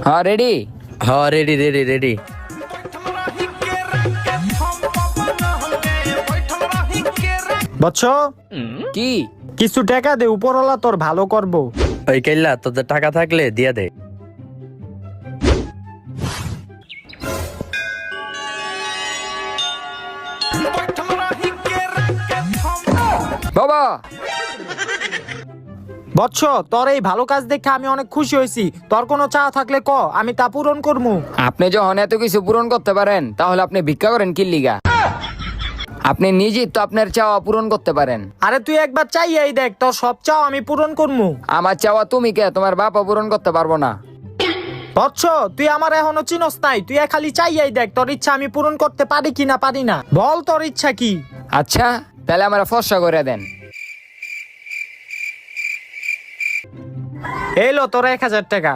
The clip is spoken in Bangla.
হ্যাঁ রেডি। হ্যাঁ রেডি রেডি রেডি। বৎস, কি? কিছু টাকা দে, উপরওয়ালা তোর ভালো করবো। ওই কেল্লা তোদের টাকা থাকলে দিয়া দে। বাবা বৎস, তোর এই ভালো কাজ দেখে আমি অনেক খুশি হয়েছি। তোর কোনো চাওয়া থাকলে ক, আমি তা পূরণ করবো। আপনি যখন এত কিছু পূরণ করতে পারেন তাহলে আপনি ভিক্ষা করেন কি লিগা? আপনি নিজেই তো আপনার চাওয়া পূরণ করতে পারেন। আরে তুই একবার চাইয়াই দেখ, তোর সব চাও আমি পূরণ করবো। আমার চাওয়া তুমি কে, তোমার বাবা পূরণ করতে পারবো না। বৎস, তুই আমার এখনো চিনস নাই, তুই খালি চাইয়াই দেখ তোর ইচ্ছা আমি পূরণ করতে পারি কি না পারি না। বল তোর ইচ্ছা কি? আচ্ছা তাহলে আমরা ফর্সা করে দেন। এলো তোর 1000 টাকা।